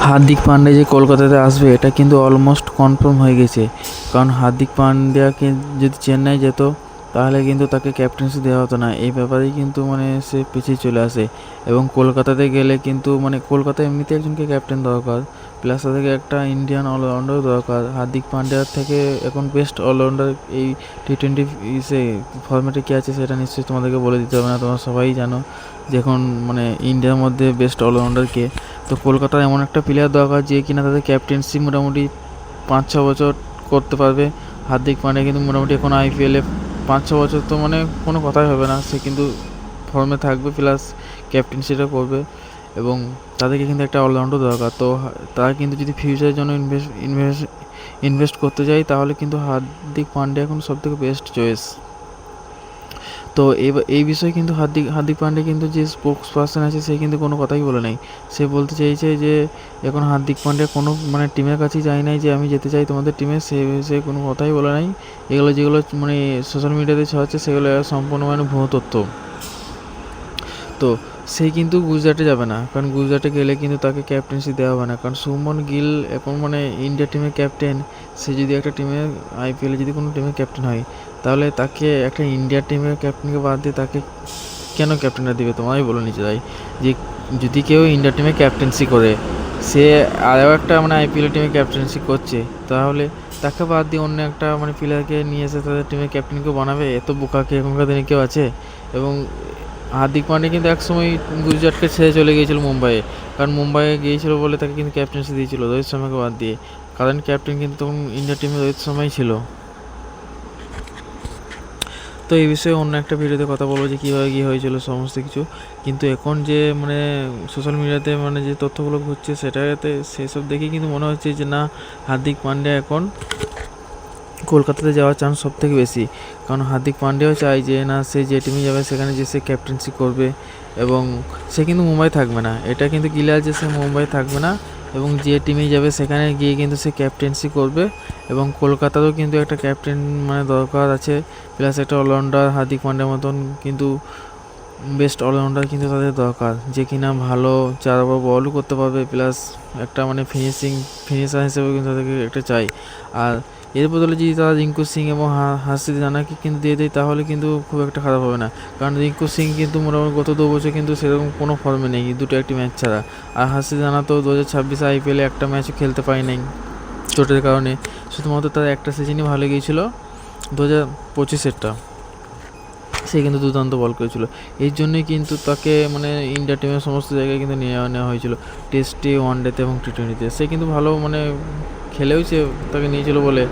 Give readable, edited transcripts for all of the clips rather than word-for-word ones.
হার্দিক পান্ডে যে কলকাতাতে আসবে এটা কিন্তু অলমোস্ট কনফার্ম হয়ে গেছে। কারণ হার্দিক পান্ডিয়াকে যদি চেন্নাই যেত তাহলে কিন্তু তাকে ক্যাপ্টেন্সি দেওয়া হতো না, এই ব্যাপারেই কিন্তু সে পিছিয়ে চলে আসে। এবং কলকাতাতে গেলে কিন্তু কলকাতায় এমনিতে একজনকে ক্যাপ্টেন দরকার, প্লাস তাদেরকে একটা ইন্ডিয়ান অলরাউন্ডারও দরকার। হার্দিক পান্ডিয়ার থেকে এখন বেস্ট অলরাউন্ডার এই টি-20 ফর্মেটে কে আছে সেটা নিশ্চয়ই তোমাদেরকে বলে দিতে হবে না, তোমরা সবাই জানো যে এখন ইন্ডিয়ার মধ্যে বেস্ট অলরাউন্ডার কে। তো কলকাতার এমন একটা প্লেয়ার দরকার যে কিনা তাদের ক্যাপ্টেন্সি মোটামুটি 5-6 বছর করতে পারবে। হার্দিক পান্ডিয়া কিন্তু মোটামুটি এখন আইপিএলে 5-6 বছর তো কোনো কথাই হবে না, সে কিন্তু ফর্মে থাকবে প্লাস ক্যাপ্টেন্সিটা করবে। এবং তাদেরকে কিন্তু একটা অলরাউন্ডার দরকার। তো তারা কিন্তু যদি ফিউচারের জন্য ইনভেস্ট করতে চায় তাহলে কিন্তু হার্দিক পান্ডিয়া এখন সবথেকে বেস্ট চয়েস। তো এই বিষয়ে কিন্তু হার্দিক পান্ডিয়া কিন্তু যে স্পোক্স পার্সন আছে সে কিন্তু কোনো কথাই বলে নাই। সে বলতে চাইছে যে এখন হার্দিক পান্ডিয়া কোনো টিমের কাছেই যায় নাই যে আমি যেতে চাই তোমাদের টিমে, সে কোনো কথাই বলে নাই। এগুলো যেগুলো সোশ্যাল মিডিয়াতে ছড়াচ্ছে সেগুলো সম্পূর্ণ ভুয়ো তথ্য। তো সে কিন্তু গুজরাটে যাবে না, কারণ গুজরাটে গেলে কিন্তু তাকে ক্যাপ্টেন্সি দেওয়া হবে না। কারণ শুভমন গিল এখন ইন্ডিয়া টিমের ক্যাপ্টেন, সে যদি একটা টিমের আইপিএলে যদি কোনো টিমের ক্যাপ্টেন হয় তাহলে তাকে একটা ইন্ডিয়া টিমের ক্যাপ্টেনকে বাদ দিয়ে তাকে কেন ক্যাপ্টেনটা দেবে? তোমারই বলো নিজেরাই যে যদি কেউ ইন্ডিয়া টিমে ক্যাপ্টেন্সি করে, সে আরও একটা আইপিএল টিমে ক্যাপ্টেন্সি করছে, তাহলে তাকে বাদ দিয়ে অন্য একটা প্লেয়ারকে নিয়ে এসে তাদের টিমের ক্যাপ্টেনকে বানাবে? এত বোকাকে এখনকার দিনে কেউ আছে? এবং হার্দিক পান্ডিয়া কিন্তু একসময় গুজরাটকে ছেড়ে চলে গিয়েছিল মুম্বাইয়ে, কারণ মুম্বাইয়ে গিয়েছিল বলে তাকে কিন্তু ক্যাপ্টেন্সি দিয়েছিল রোহিত শর্মাকে বাদ দিয়ে। কারণ ক্যাপ্টেন কিন্তু তখন ইন্ডিয়া টিমে রোহিত শর্মাই ছিল। তো এই বিষয়ে অন্য একটা ভিডিওতে কথা বলবো যে কীভাবে কী হয়েছিল সমস্ত কিছু। কিন্তু এখন যে সোশ্যাল মিডিয়াতে যে তথ্যগুলো ঘুরছে সেটাতে সেসব দেখেই কিন্তু মনে হচ্ছে যে না, হার্দিক পান্ডিয়া এখন কলকাতাতে যাওয়ার চান্স সব থেকে বেশি। কারণ হার্দিক পান্ডিয়াও চায় যে না, সে যে টিমে যাবে সেখানে যে সে ক্যাপ্টেন্সি করবে, এবং সে কিন্তু মুম্বাই থাকবে না, এটা কিন্তু ক্লিয়ার যে সে মুম্বাই থাকবে না। এবং যে টিমে যাবে সেখানে গিয়ে কিন্তু সে ক্যাপ্টেন্সি করবে। এবং কলকাতারও কিন্তু একটা ক্যাপ্টেন দরকার আছে, প্লাস একটা অলরাউন্ডার হার্দিক পান্ডিয়ার মতন কিন্তু বেস্ট অলরাউন্ডার কিন্তু তাদের দরকার, যে কিনা ভালো 4 ওভার বলও করতে পারবে, প্লাস একটা ফিনিশার হিসেবে কিন্তু তাদেরকে একটা চাই। আর এর বদলে যদি তারা রিঙ্কু সিং এবং হার্ষিদ রানাকে কিন্তু দিয়ে দেয় তাহলে কিন্তু খুব একটা খারাপ হবে না। কারণ রিঙ্কু সিং কিন্তু মোটামুটি গত 2 বছর কিন্তু সেরকম কোনো ফর্মে নেই, দুটো একটি ম্যাচ ছাড়া। আর হার্ষিদ রানা তো 2026 আইপিএলে একটা ম্যাচও খেলতে পারে নাই চোটের কারণে, শুধুমাত্র তার একটা সিজনই ভালো গিয়েছিল 2025-এরটা, সে কিন্তু দুর্দান্ত বল করেছিল। এই জন্যই কিন্তু তাকে ইন্ডিয়া টিমের সমস্ত জায়গায় কিন্তু নিয়ে নেওয়া হয়েছিল, টেস্টে, ওয়ানডেতে এবং টি-20-তে। সে কিন্তু ভালো খেলেওছে, তাকে নিয়েছিল বলে।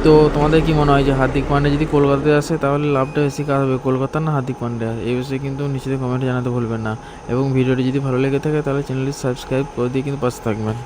তো তোমাদের কি মনে হয় যে হার্দিক পান্ডিয়া যদি কলকাতাতে আসে তাহলে লাভটা বেশি কার হবে, কলকাতা না হার্দিক পান্ডিয়া? এই বিষয়ে কিন্তু নিচে কমেন্টে জানাতে ভুলবেন না। এবং ভিডিওটি যদি ভালো লেগে থাকে তাহলে চ্যানেলটি সাবস্ক্রাইব করে দিয়ে কিন্তু পাশে থাকবেন।